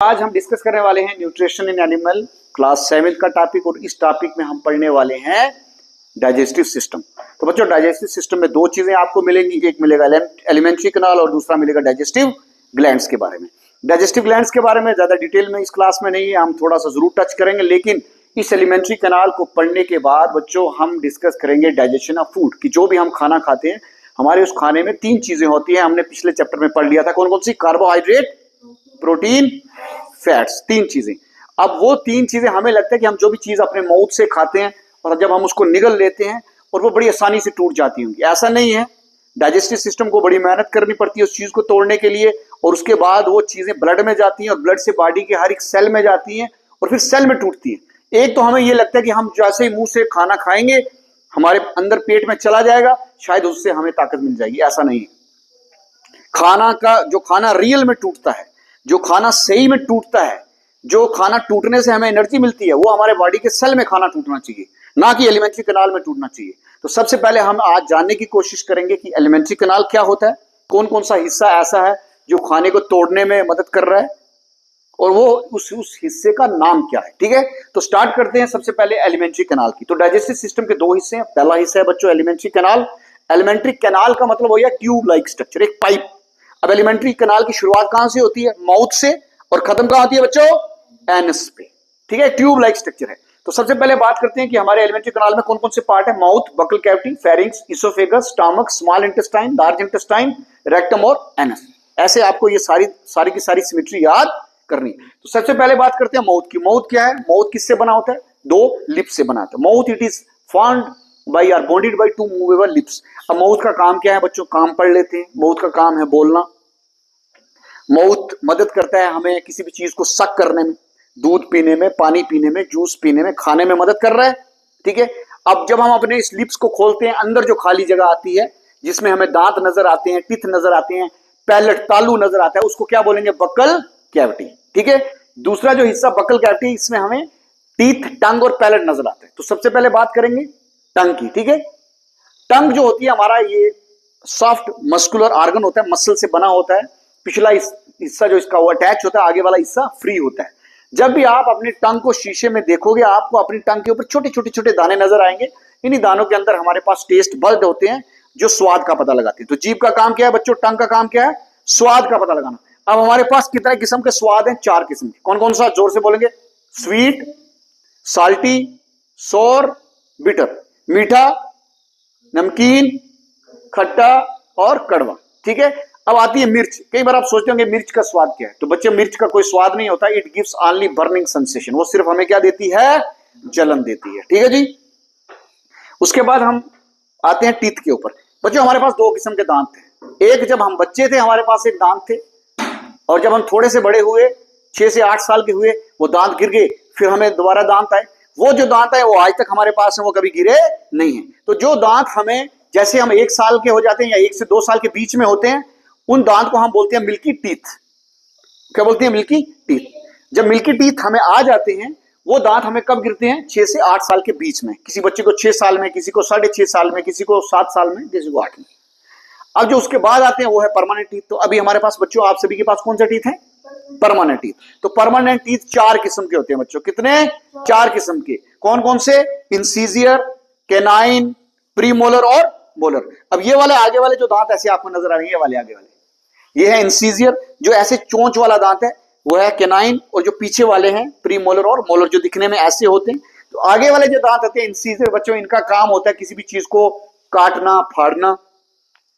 आज हम डिस्कस करने वाले हैं न्यूट्रिशन इन एनिमल क्लास 7 का टॉपिक। और इस टॉपिक में हम पढ़ने वाले हैं डाइजेस्टिव सिस्टम। तो बच्चों, डाइजेस्टिव सिस्टम में दो चीजें आपको मिलेंगी, एक मिलेगा एलिमेंट्री कैनाल और दूसरा मिलेगा डाइजेस्टिव ग्लैंड्स के बारे में। डाइजेस्टिव ग्लैंड्स के बारे में ज्यादा डिटेल में इस क्लास में नहीं है, हम थोड़ा सा जरूर टच करेंगे, लेकिन इस एलिमेंट्री कैनाल को पढ़ने के बाद बच्चों हम डिस्कस करेंगे डाइजेशन ऑफ फूड कि जो भी हम खाना खाते हैं हमारे उस खाने में तीन चीजें होती हैं। हमने पिछले चैप्टर में पढ़ लिया था, कौन कौन सी? कार्बोहाइड्रेट, प्रोटीन, फैट्स, तीन चीजें। अब वो तीन चीजें हमें लगता है कि हम जो भी चीज अपने माउथ से खाते हैं और जब हम उसको निगल लेते हैं और वो बड़ी आसानी से टूट जाती होंगी, ऐसा नहीं है। डाइजेस्टिव सिस्टम को बड़ी मेहनत करनी पड़ती है उस चीज को तोड़ने के लिए, और उसके बाद वो चीजें ब्लड में जाती हैं और ब्लड से बॉडी के हर एक सेल में जाती हैं और फिर सेल में टूटती है। एक तो हमें ये लगता है कि हम जैसे ही मुंह से खाना खाएंगे हमारे अंदर पेट में चला जाएगा, शायद उससे हमें ताकत मिल जाएगी, ऐसा नहीं है। खाना का जो खाना रियल में टूटता है, जो खाना सही में टूटता है, जो खाना टूटने से हमें एनर्जी मिलती है, वो हमारे बॉडी के सेल में खाना टूटना चाहिए, ना कि एलिमेंट्री कैनाल में टूटना चाहिए। तो सबसे पहले हम आज जानने की कोशिश करेंगे कि एलिमेंट्री कैनाल क्या होता है, कौन कौन सा हिस्सा ऐसा है जो खाने को तोड़ने में मदद कर रहा है और वो उस हिस्से का नाम क्या है। ठीक है, तो स्टार्ट करते हैं सबसे पहले एलिमेंट्री कैनाल की। तो डाइजेस्टिव सिस्टम के दो हिस्से हैं। पहला हिस्सा है बच्चों एलिमेंट्री कैनाल। एलिमेंट्री कैनाल का मतलब हो गया ट्यूब लाइक स्ट्रक्चर, एक पाइप। अब एलिमेंट्री कैनाल की शुरुआत कहां से होती है? माउथ से, और खत्म कहां होती है बच्चों? एनस पे। ठीक है, ट्यूब लाइक स्ट्रक्चर है। तो सबसे पहले बात करते हैं कि हमारे एलिमेंट्री कैनाल में कौन कौन से पार्ट है। Mouth, buccal cavity, pharynx, oesophagus, stomach, small intestine, large intestine, rectum और एनस। ऐसे आपको ये सारी की सारी सिमेट्री याद करनी। तो सबसे पहले बात करते हैं माउथ की। माउथ क्या है? माउथ किससे बना होता है? दो लिप्स से बना होता है। Mouth it is formed by are bonded by two movable lips. अब माउथ का काम क्या है बच्चों? काम पढ़ लेते हैं। माउथ का काम है बोलना। माउथ मदद करता है हमें किसी भी चीज को सक करने में, दूध पीने में, पानी पीने में, जूस पीने में, खाने में मदद कर रहा है। ठीक है, अब जब हम अपने इस लिप्स को खोलते हैं, अंदर जो खाली जगह आती है जिसमें हमें दांत नजर आते हैं, टीथ नजर आते हैं, पैलेट तालू नजर आता है, उसको क्या बोलेंगे? Buccal cavity. ठीक है, दूसरा जो हिस्सा बकल कैविटी, इसमें हमें टीथ, टंग और पैलेट नजर आते हैं। तो सबसे पहले बात करेंगे टंग की। ठीक है, टंग जो होती है हमारा ये सॉफ्ट मस्कुलर ऑर्गन होता है, मसल से बना होता है। पिछला हिस्सा जो इसका वो अटैच होता है, आगे वाला हिस्सा फ्री होता है। जब भी आप अपनी टंग को शीशे में देखोगे, आपको अपनी टंग के ऊपर छोटे छोटे छोटे दाने नजर आएंगे। इन्हीं दानों के अंदर हमारे पास टेस्ट बड होते हैं जो स्वाद का पता लगाते हैं। तो जीभ का काम क्या है बच्चों? टंग का काम क्या है? स्वाद का पता लगाना। अब हमारे पास कितने किस्म के स्वाद हैं? 4 किस्म के। कौन कौन सा? जोर से बोलेंगे। स्वीट, साल्टी, सोर, बिटर। मीठा, नमकीन, खट्टा और कड़वा। ठीक है, अब आती है मिर्च। कई बार आप सोचते होंगे मिर्च का स्वाद क्या है। तो बच्चे, मिर्च का कोई स्वाद नहीं होता। It gives only burning sensation. वो सिर्फ हमें क्या देती है? जलन देती है। ठीक है जी। उसके बाद हम आते हैं टीथ के ऊपर। बच्चों, हमारे पास 2 किस्म के दांत थे। एक, जब हम बच्चे थे हमारे पास एक दांत थे, और जब हम थोड़े से बड़े हुए, 6 से 8 साल के हुए, वो दांत गिर गए, फिर हमें दोबारा दांत आए। वो जो दांत है वो आज तक हमारे पास है, वो कभी गिरे नहीं है। तो जो दांत हमें, जैसे हम 1 साल के हो जाते हैं या 1 से 2 साल के बीच में होते हैं, उन दांत को हम बोलते हैं मिल्की टीथ। क्या बोलते हैं? Milky teeth. जब मिल्की टीथ हमें आ जाते हैं, वो दांत हमें कब गिरते हैं? 6 से 8 साल के बीच में। किसी बच्चे को 6 साल में, किसी को 6.5 साल में, किसी को 7 साल में, किसी को 8 में। अब जो उसके बाद आते हैं वो है परमानेंट टीथ। तो अभी हमारे पास बच्चों, आप सभी के पास कौन सा टीथ है? Permanent teeth. तो परमानेंट टीथ 4 किस्म के होते हैं बच्चों। कितने? 4 किस्म के। कौन कौन से? इंसीजियर, कैनाइन, प्रीमोलर और मोलर। अब ये वाले आगे वाले जो दांत ऐसे आपको नजर आ रहे हैं, ये वाले आगे वाले, ये है इंसीजियर, जो ऐसे चोंच वाला दांत है, वो है कैनाइन, और जो पीछे वाले हैं प्रीमोलर और मोलर, जो दिखने में ऐसे होते हैं। तो आगे वाले जो दांत होते हैं इंसीजियर बच्चों, इनका काम होता है किसी भी चीज को काटना, फाड़ना।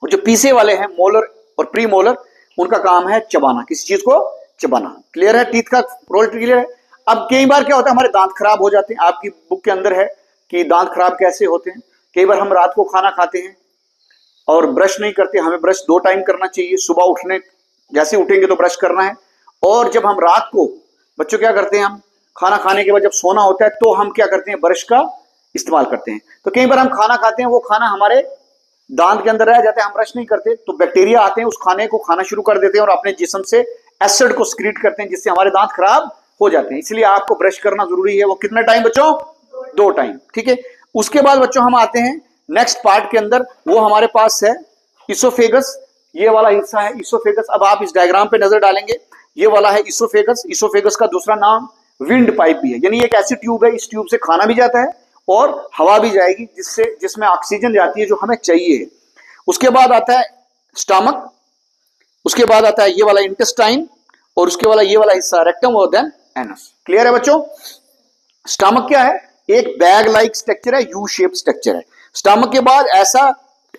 और जो पीछे वाले हैं मोलर और प्री मोलर, उनका काम है चबाना, किसी चीज को चबाना। क्लियर है? टीथ का रोल क्लियर है। अब कई बार क्या होता है, हमारे दांत खराब हो जाते हैं। आपकी बुक के अंदर है कि दांत खराब कैसे होते हैं। कई बार हम रात को खाना खाते हैं और ब्रश नहीं करते। हमें ब्रश 2 टाइम करना चाहिए। सुबह उठने, जैसे उठेंगे तो ब्रश करना है। और जब हम रात को बच्चों क्या करते हैं, हम खाना खाने के बाद जब सोना होता है तो हम क्या करते हैं? ब्रश का इस्तेमाल करते हैं। तो कई बार हम खाना खाते हैं, वो खाना हमारे दांत के अंदर रह जाते हैं, हम ब्रश नहीं करते, तो बैक्टीरिया आते हैं, उस खाने को खाना शुरू कर देते हैं और अपने जिस्म से एसिड को स्क्रीट करते हैं, जिससे हमारे दांत खराब हो जाते हैं। इसलिए आपको ब्रश करना जरूरी है। वो कितना टाइम बच्चों? 2 टाइम। ठीक है, उसके बाद बच्चों हम आते हैं नेक्स्ट पार्ट के अंदर। वो हमारे पास है इसोफेगस। ये वाला हिस्सा है इसोफेगस। अब आप इस डायग्राम पे नजर डालेंगे, ये वाला है इसोफेगस। इसोफेगस का दूसरा नाम विंड पाइप भी है, यानी एक ऐसी ट्यूब है, इस ट्यूब से खाना भी जाता है और हवा भी जाएगी, जिसमें ऑक्सीजन जाती है जो हमें चाहिए। उसके बाद आता है स्टमक, उसके बाद आता है ये वाला इंटेस्टाइन, और उसके वाला ये वाला हिस्सा रेक्टम और देन एनस। क्लियर है बच्चों? स्टमक क्या है? एक बैग लाइक स्ट्रक्चर है, यू शेप स्ट्रक्चर है। स्टमक के बाद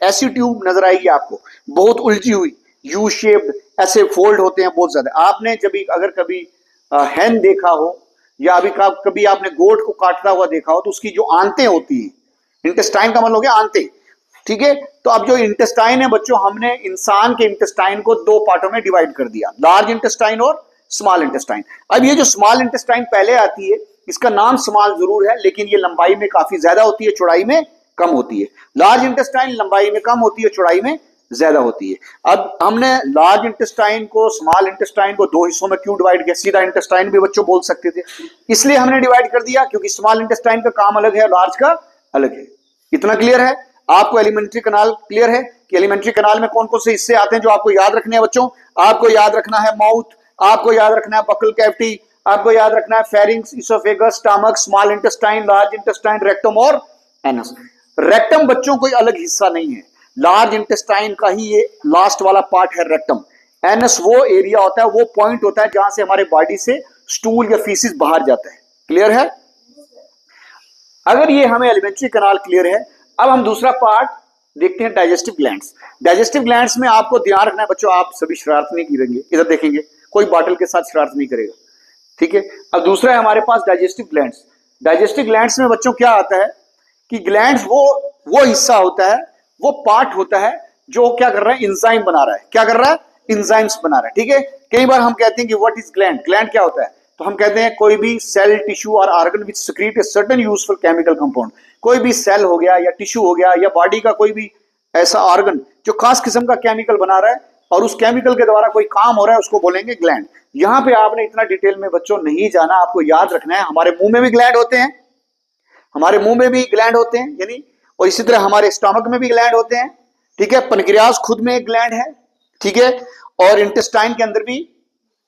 ऐसी ट्यूब नजर आएगी आपको, बहुत उलझी हुई, यू शेप्ड, ऐसे फोल्ड होते हैं बहुत ज्यादा। आपने अगर कभी हैन देखा हो या कभी आपने गोट को काटता हुआ देखा हो, तो उसकी जो आंतें होती हैं, इंटेस्टाइन का मतलब हो गया आंतें, ठीक है। तो अब जो इंटेस्टाइन है बच्चों, हमने इंसान के इंटेस्टाइन को दो पार्टों में डिवाइड कर दिया, लार्ज इंटेस्टाइन और स्मॉल इंटेस्टाइन। अब ये जो स्मॉल इंटेस्टाइन पहले आती है, इसका नाम स्मॉल जरूर है, लेकिन ये लंबाई में काफी ज्यादा होती है, चौड़ाई में कम होती है। लार्ज इंटेस्टाइन लंबाई में कम होती है, चौड़ाई में ज्यादा होती है। अब हमने लार्ज इंटेस्टाइन को, स्मॉल इंटेस्टाइन को दो हिस्सों में क्यों डिवाइड किया? सीधा इंटेस्टाइन भी बच्चों बोल सकते थे, इसलिए हमने डिवाइड कर दिया, क्योंकि स्मॉल इंटेस्टाइन का काम अलग है, लार्ज का अलग है। इतना क्लियर है आपको? एलिमेंट्री कैनाल क्लियर है कि एलिमेंट्री कैनाल में कौन कौन से हिस्से आते हैं जो आपको याद रखने हैं बच्चों? आपको याद रखना है माउथ, आपको याद रखना है बकल कैविटी, आपको याद रखना है pharynx, oesophagus, stomach, small intestine, large intestine, rectum और एनस। रेक्टम बच्चों कोई अलग हिस्सा नहीं है, लार्ज इंटेस्टाइन का ही ये लास्ट वाला पार्ट है रेक्टम। एनस वो एरिया होता है, वो पॉइंट होता है जहां से हमारे बॉडी से स्टूल या फीसिस बाहर जाता है। क्लियर है? अगर ये हमें एलिमेंट्री कैनाल क्लियर है, अब हम दूसरा पार्ट देखते हैं, डाइजेस्टिव ग्लैंड्स। डाइजेस्टिव ग्लैंड्स में आपको ध्यान रखना है बच्चों, आप सभी शरारत नहीं करेंगे, इधर देखेंगे, कोई बॉटल के साथ शरारत नहीं करेगा, ठीक है। अब दूसरा है हमारे पास डाइजेस्टिव ग्लैंड्स। डाइजेस्टिव ग्लैंड्स में बच्चों क्या आता है कि ग्लैंड्स वो हिस्सा होता है, वो पार्ट होता है जो क्या कर रहा है? एंजाइम बना रहा है। क्या कर रहा है? एंजाइम्स बना रहा है, ठीक है। कई बार हम कहते हैं कि व्हाट इज ग्लैंड? ग्लैंड क्या होता है? तो हम कहते हैं कोई भी सेल, टिश्यू और organ which secrete a certain useful chemical compound. कोई भी सेल हो गया या टिश्यू हो गया या बॉडी का कोई भी ऐसा ऑर्गन जो खास किस्म का केमिकल बना रहा है और उस केमिकल के द्वारा कोई काम हो रहा है, उसको बोलेंगे ग्लैंड। यहां पे आपने इतना डिटेल में बच्चों नहीं जाना, आपको याद रखना है हमारे मुंह में भी ग्लैंड होते हैं, हमारे मुंह में भी ग्लैंड होते हैं यानी, और इसी तरह हमारे स्टमक में भी ग्लैंड होते हैं, ठीक है। पनक्रियास खुद में एक ग्लैंड है, ठीक है, और इंटेस्टाइन के अंदर भी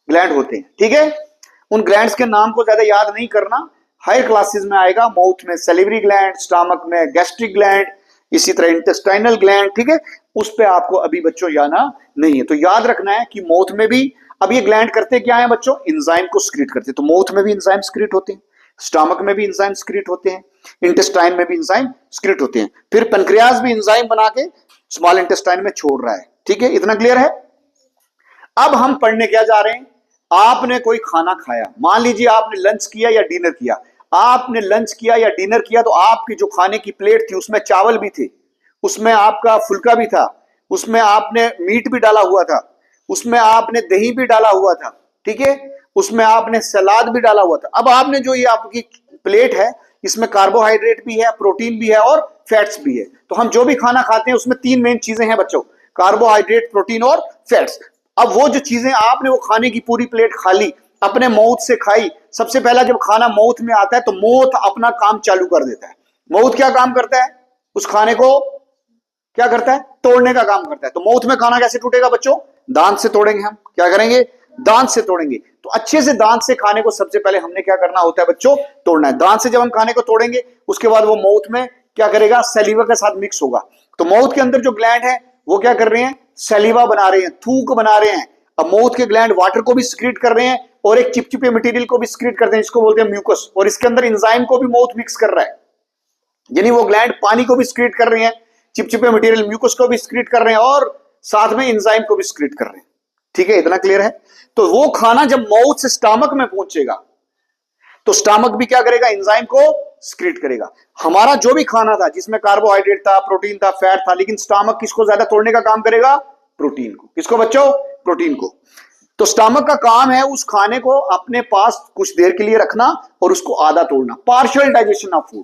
ग्लैंड होते हैं, ठीक है। उन ग्लैंड्स के नाम को ज्यादा याद नहीं करना, हायर क्लासेस में आएगा, माउथ में सैलिवरी ग्लैंड, स्टमक में गैस्ट्रिक ग्लैंड, इसी तरह इंटेस्टाइनल ग्लैंड, ठीक है। उस पे आपको अभी बच्चों जाना नहीं है। तो याद रखना है कि माउथ में भी, अब ये ग्लैंड करते क्या है बच्चों? एंजाइम को सिक्रीट करते हैं। तो माउथ में भी एंजाइम सिक्रीट होते हैं, स्टमक में भी एंजाइम सिक्रीट होते हैं, इंटेस्टाइन में भी एंजाइम सिक्रीट होते हैं, फिर पेनक्रियास भी एंजाइम बना के स्मॉल इंटेस्टाइन में छोड़ रहा है, ठीक है। इतना क्लियर है? अब हम पढ़ने क्या जा रहे हैं? आपने कोई खाना खाया, मान लीजिए आपने लंच किया या डिनर किया, आपने लंच किया या डिनर किया, तो आपकी जो खाने की प्लेट थी उसमें चावल भी थे, उसमें आपका फुल्का भी था, उसमें आपने मीट भी डाला हुआ था, उसमें आपने दही भी डाला हुआ था, ठीक है, उसमें आपने सलाद भी डाला हुआ था। अब आपने जो ये आपकी प्लेट है, इसमें कार्बोहाइड्रेट भी है, प्रोटीन भी है और फैट्स भी है। तो हम जो भी खाना खाते हैं उसमें तीन मेन चीजें हैं बच्चों, कार्बोहाइड्रेट, प्रोटीन और फैट्स। अब वो जो चीजें आपने वो खाने की पूरी प्लेट खा ली, अपने माउथ से खाई। सबसे पहला जब खाना माउथ में आता है तो माउथ अपना काम चालू कर देता है। माउथ क्या काम करता है? उस खाने को क्या करता है? तोड़ने का काम करता है। तो माउथ में खाना कैसे टूटेगा बच्चों? दांत से तोड़ेंगे। हम क्या करेंगे? दांत से तोड़ेंगे। तो अच्छे से दांत से खाने को सबसे पहले हमने क्या करना होता है बच्चों? तोड़ना है। दांत से जब हम खाने को तोड़ेंगे उसके बाद वो माउथ में क्या करेगा? सैलिवा के साथ मिक्स होगा। तो माउथ के अंदर जो ग्लैंड है वो क्या कर रहे हैं? सैलिवा बना रहे हैं, थूक बना रहे हैं। अब माउथ के ग्लैंड वाटर को भी सिक्रीट कर रहे हैं और एक चिपचिपे मटेरियल को भी सिक्रीट करते हैं, जिसको बोलते हैं म्यूकस, और इसके अंदर एंजाइम को भी माउथ मिक्स कर रहा है। यानी वो ग्लैंड पानी को भी सिक्रीट कर रहे हैं, चिपचिपे मटेरियल म्यूकस को भी सिक्रीट कर रहे हैं और साथ में एंजाइम को भी सिक्रीट कर रहे हैं, ठीक है। इतना क्लियर है? तो वो खाना जब माउथ से स्टमक में पहुंचेगा तो स्टमक भी क्या करेगा? एंजाइम को सिक्रीट करेगा। हमारा जो भी खाना था जिसमें कार्बोहाइड्रेट था, प्रोटीन था, फैट था, लेकिन स्टमक किसको ज्यादा तोड़ने का काम करेगा? प्रोटीन को। किसको बच्चों? प्रोटीन को। तो स्टमक का काम है उस खाने को अपने पास कुछ देर के लिए रखना और उसको आधा तोड़ना, पार्शियल डाइजेशन ऑफ फूड।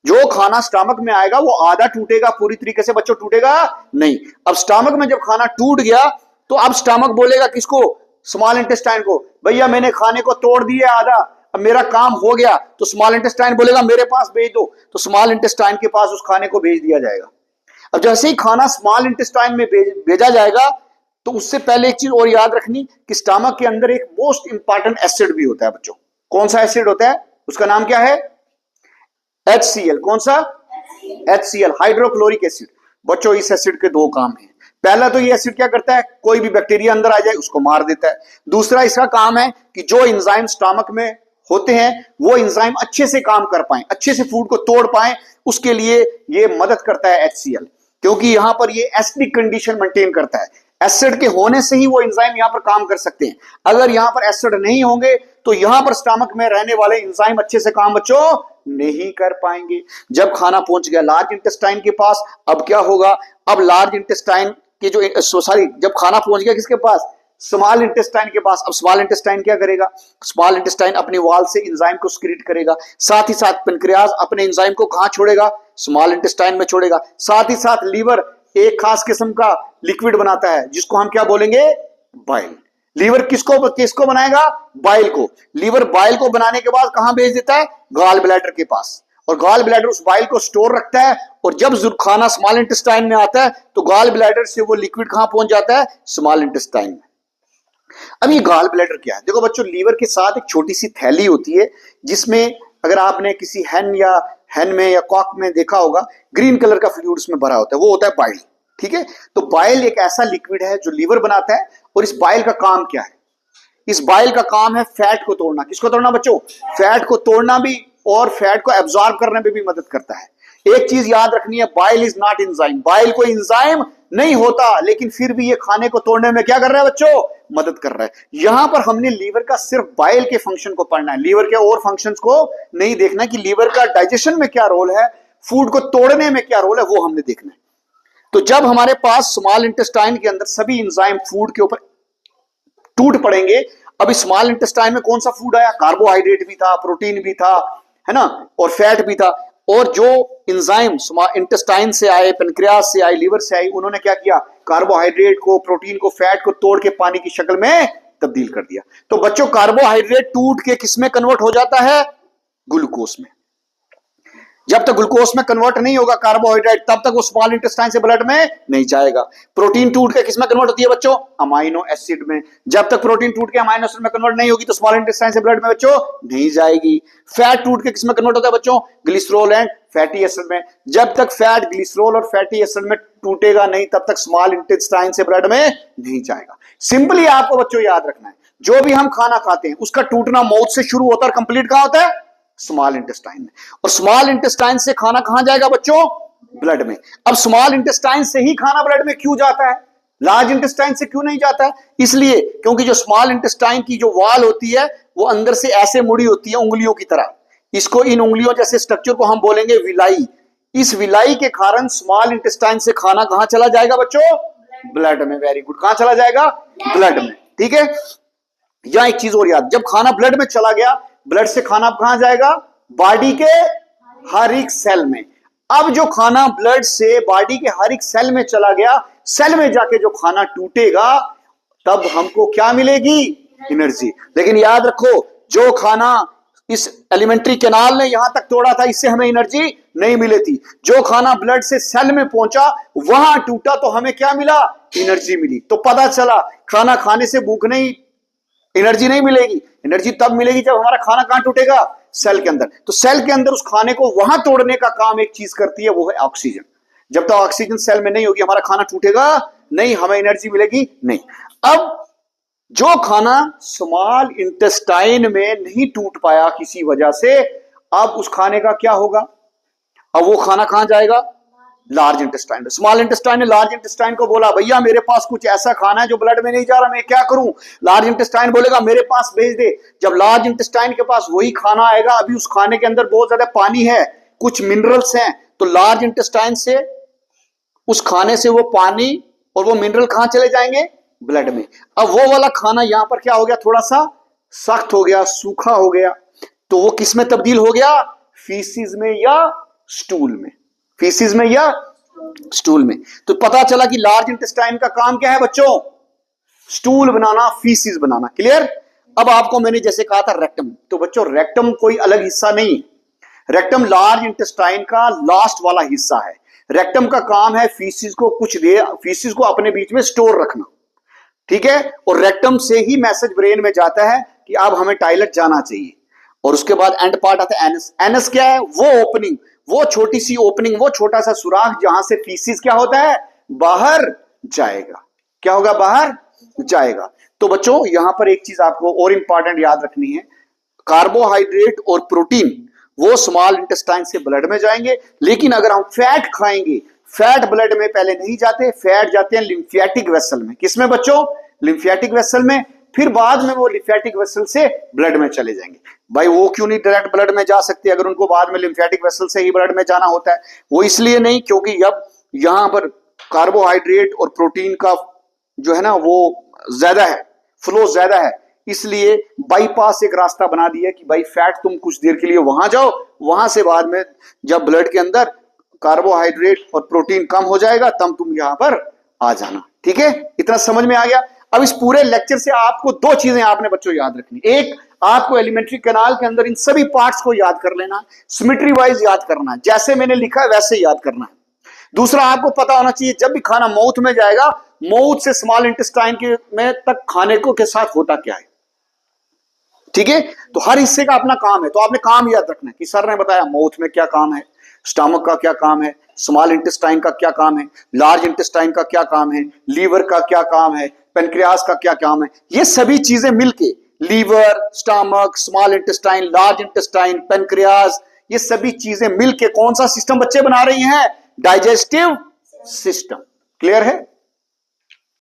जो खाना स्टमक में आएगा वो आधा टूटेगा, पूरी तरीके से बच्चों टूटेगा नहीं। अब स्टमक में जब खाना टूट गया तो अब स्टमक बोलेगा किसको? स्मॉल इंटेस्टाइन को, भैया मैंने खाने को तोड़ दिया आधा, अब मेरा काम हो गया। तो स्मॉल इंटेस्टाइन बोलेगा मेरे पास भेज दो, तो स्मॉल इंटेस्टाइन के पास उस खाने को भेज दिया जाएगा। अब जैसे ही खाना स्मॉल इंटेस्टाइन में भेजा जाएगा तो उससे पहले एक चीज और याद रखनी कि स्टमक के अंदर एक मोस्ट इंपॉर्टेंट एसिड भी होता है बच्चों। कौन सा एसिड होता है? उसका नाम क्या है? HCl। कौन सा? HCl, hydrochloric acid. बच्चों इस एसिड के दो काम हैं। पहला तो ये एसिड क्या करता है, कोई भी बैक्टीरिया अंदर आ जाए उसको मार देता है। दूसरा इसका काम है कि जो एंजाइम स्टमक में होते हैं वो एंजाइम अच्छे से काम कर पाए, अच्छे से फूड को तोड़ पाए, उसके लिए ये मदद करता है HCl, क्योंकि यहां पर ये एसिडिक कंडीशन मेंटेन करता है। एसिड के होने से ही वो एंजाइम यहां पर काम कर सकते हैं। अगर यहां पर एसिड नहीं होंगे तो यहां पर स्टमक में रहने वाले एंजाइम अच्छे से काम बच्चों नहीं कर पाएंगे। जब खाना पहुंच गया लार्ज इंटेस्टाइन के पास, अब क्या होगा? अब लार्ज इंटेस्टाइन के जो जब खाना पहुंच गया किसके पास? स्मॉल इंटेस्टाइन के पास। अब स्मॉल इंटेस्टाइन क्या करेगा? स्मॉल इंटेस्टाइन अपनी वॉल से एंजाइम को सिक्रीट करेगा। साथ ही साथ पेनक्रियाज अपने एंजाइम को कहां छोड़ेगा? स्मॉल इंटेस्टाइन में छोड़ेगा। साथ ही साथ लीवर एक खास किस्म का लिक्विड बनाता है जिसको हम क्या बोलेंगे? बाइल। लीवर किसको बनाएगा? बाइल को। लीवर बाइल को बनाने के बाद कहां भेज देता है? गॉल ब्लैडर के पास। और गॉल ब्लैडर उस बाइल को स्टोर रखता है, और जब खाना स्मॉल इंटेस्टाइन में आता है तो गॉल ब्लैडर से वो लिक्विड कहां पहुंच जाता है? स्मॉल इंटेस्टाइन में। अब ये गॉल ब्लैडर क्या है? देखो बच्चों, लीवर के साथ एक छोटी सी थैली होती है जिसमें अगर आपने किसी हैन में या कॉक में देखा होगा, ग्रीन कलर का फ्लूइड उसमें भरा होता है, वो होता है बाइल। ठीक है, तो बाइल एक ऐसा लिक्विड है जो लीवर बनाता है। और इस बाइल का काम क्या है? इस बाइल का काम है फैट को तोड़ना। किसको तोड़ना बच्चों? फैट को तोड़ना भी, और फैट को एब्जॉर्ब करने में भी मदद करता है। एक चीज याद रखनी है, bile is not enzyme. Bile कोई एंजाइम नहीं होता, लेकिन फिर भी ये खाने को तोड़ने में क्या कर रहा है बच्चों? मदद कर रहा है। यहां पर हमने लीवर का सिर्फ बाइल के फंक्शन को पढ़ना है, लीवर के और फंक्शंस को नहीं देखना कि लीवर का डाइजेशन में क्या रोल है, फूड को तोड़ने में क्या रोल है, वो हमने देखना है। तो जब हमारे पास स्मॉल इंटेस्टाइन के अंदर सभी एंजाइम फूड के ऊपर टूट पड़ेंगे, अब स्मॉल इंटेस्टाइन में कौन सा फूड आया? कार्बोहाइड्रेट भी था, प्रोटीन भी था, है ना, और फैट भी था। और जो एंजाइम इंटेस्टाइन से आए, पेनक्रियाज से आए, लीवर से आए, उन्होंने क्या किया? कार्बोहाइड्रेट को, प्रोटीन को, फैट को तोड़ के पानी की शक्ल में तब्दील कर दिया। तो बच्चों, कार्बोहाइड्रेट टूट के किस में कन्वर्ट हो जाता है? ग्लूकोज में। जब तक ग्लूकोज में कन्वर्ट नहीं होगा कार्बोहाइड्रेट, तब तक वो स्मॉल इंटेस्टाइन से ब्लड में नहीं जाएगा। प्रोटीन टूट के किस में कन्वर्ट होती है बच्चों? अमाइनो एसिड में। जब तक प्रोटीन टूट के अमाइनो एसिड में कन्वर्ट नहीं होगी तो स्मॉल इंटेस्टाइन से ब्लड में बच्चों नहीं जाएगी। फैट टूट के किस में कन्वर्ट होता है बच्चों? ग्लिसरॉल एंड फैटी एसिड में। जब तक फैट, ग्लिसरॉल और फैटी एसिड में टूटेगा नहीं, तब तक स्मॉल इंटेस्टाइन से ब्लड में नहीं जाएगा। सिंपली आपको बच्चों याद रखना है, जो भी हम खाना खाते हैं उसका टूटना माउथ से शुरू होता है और कंप्लीट कहां होता है? स्मॉल इंटेस्टाइन में। और स्मॉल इंटेस्टाइन से खाना कहां जाएगा बच्चों? ब्लड में। अब स्मॉल इंटेस्टाइन से ही खाना ब्लड में क्यों जाता है, लार्ज इंटेस्टाइन से क्यों नहीं जाता है? इसलिए क्योंकि जो स्मॉल इंटेस्टाइन की जो वॉल होती है वो अंदर से ऐसे मुड़ी होती है उंगलियों की तरह। इसको, इन उंगलियों जैसे स्ट्रक्चर को हम बोलेंगे विलाई। इस विलाई के कारण स्मॉल इंटेस्टाइन से खाना कहां चला जाएगा बच्चों? ब्लड में। वेरी गुड, कहां चला जाएगा? ब्लड में। ठीक है, यहां एक चीज और याद, जब खाना ब्लड में चला गया, ब्लड से खाना कहां जाएगा? बॉडी के हर एक सेल में। अब जो खाना ब्लड से बॉडी के हर एक सेल में चला गया, सेल में जाके जो खाना टूटेगा, तब हमको क्या मिलेगी? एनर्जी। लेकिन याद रखो, जो खाना इस एलिमेंट्री कैनाल ने यहां तक तोड़ा था, इससे हमें एनर्जी नहीं मिली थी। जो खाना ब्लड से सेल में पहुंचा, वहां टूटा तो हमें क्या मिला? एनर्जी मिली। तो पता चला खाना खाने से भूख नहीं, एनर्जी नहीं मिलेगी। एनर्जी तब मिलेगी जब हमारा खाना कहां टूटेगा? सेल के अंदर। तो सेल के अंदर उस खाने को वहां तोड़ने का काम एक चीज करती है, वो है ऑक्सीजन। जब तक ऑक्सीजन सेल में नहीं होगी, हमारा खाना टूटेगा नहीं, हमें एनर्जी मिलेगी नहीं। अब जो खाना स्मॉल इंटेस्टाइन में नहीं टूट पाया किसी वजह से, अब उस खाने का क्या होगा? अब वो खाना कहां जाएगा? Large intestine. स्मॉल इंटेस्टाइन ने लार्ज इंटेस्टाइन को बोला, भैया मेरे पास कुछ ऐसा खाना है जो ब्लड में नहीं जा रहा, मैं क्या करूं? लार्ज इंटेस्टाइन बोलेगा मेरे पास भेज दे। जब लार्ज इंटेस्टाइन के पास वही खाना आएगा, अभी उस खाने के अंदर बहुत ज्यादा पानी है, कुछ मिनरल्स हैं, तो लार्ज इंटेस्टाइन से उस खाने से वो पानी और वो मिनरल कहां चले जाएंगे? ब्लड में। अब वो वाला खाना यहां पर क्या हो गया? थोड़ा सा सख्त हो गया, सूखा हो गया, तो वो किस में तब्दील हो गया? फीसिस में या स्टूल में। फीसिस में या स्टूल में। तो पता चला कि लार्ज इंटेस्टाइन का काम क्या है बच्चों? स्टूल बनाना, फीसिस बनाना। क्लियर? अब आपको मैंने जैसे कहा था रेक्टम, तो बच्चों रेक्टम कोई अलग हिस्सा नहीं है। रेक्टम लार्ज इंटेस्टाइन का लास्ट वाला हिस्सा है। रेक्टम का काम है फीसिस को अपने बीच में स्टोर रखना। ठीक है, और रेक्टम से ही मैसेज ब्रेन में जाता है कि अब हमें टॉयलेट जाना चाहिए, और उसके बाद एंड पार्ट आता है एनस। एनस क्या है? वो ओपनिंग, वो छोटी सी ओपनिंग, वो छोटा सा सुराख जहां से फीसिस क्या होता है? बाहर जाएगा। क्या होगा? बाहर जाएगा। तो बच्चों यहां पर एक चीज आपको और इंपॉर्टेंट याद रखनी है, कार्बोहाइड्रेट और प्रोटीन वो स्मॉल इंटेस्टाइन से ब्लड में जाएंगे, लेकिन अगर हम फैट खाएंगे, फैट ब्लड में पहले नहीं जाते, फैट जाते हैं लिम्फेटिक वेसल में। किसमें बच्चों? लिम्फेटिक वेसल में। फिर बाद में वो लिम्फेटिक वेसल से ब्लड में चले जाएंगे। भाई वो क्यों नहीं डायरेक्ट ब्लड में जा सकते अगर उनको बाद में लिम्फेटिक वेसल से ही ब्लड में जाना होता है? वो इसलिए नहीं क्योंकि अब यहां पर कार्बोहाइड्रेट और प्रोटीन का जो है ना वो ज्यादा है, फ्लो ज्यादा है, इसलिए बाईपास एक रास्ता बना दिया कि भाई फैट तुम कुछ देर के लिए वहां जाओ, वहां से बाद में जब ब्लड के अंदर कार्बोहाइड्रेट और प्रोटीन कम हो जाएगा तब तुम यहां पर आ जाना। ठीक है, इतना समझ में आ गया? अब इस पूरे लेक्चर से आपको दो चीजें आपने बच्चों याद रखनी। एक, आपको एलिमेंट्री कैनाल के अंदर इन सभी पार्ट्स को याद कर लेना, सिमेट्री वाइज याद करना, जैसे मैंने लिखा है वैसे याद करना है। दूसरा, आपको पता होना चाहिए जब भी खाना माउथ में जाएगा, माउथ से स्मॉल इंटेस्टाइन के में तक खाने को के साथ होता क्या है। ठीक है, तो हर हिस्से का अपना काम है, तो आपने काम याद रखना है कि सर ने बताया माउथ में क्या काम है, स्टमक का क्या काम है, स्मॉल इंटेस्टाइन का क्या काम है, लार्ज इंटेस्टाइन का क्या काम है, लीवर का क्या काम है, पेनक्रियास का क्या काम है। ये सभी चीजें मिलके, liver, stomach, small intestine, large intestine, pancreas, ये सभी चीजें मिलके कौन सा सिस्टम बच्चे बना रही हैं? Digestive system. क्लियर है?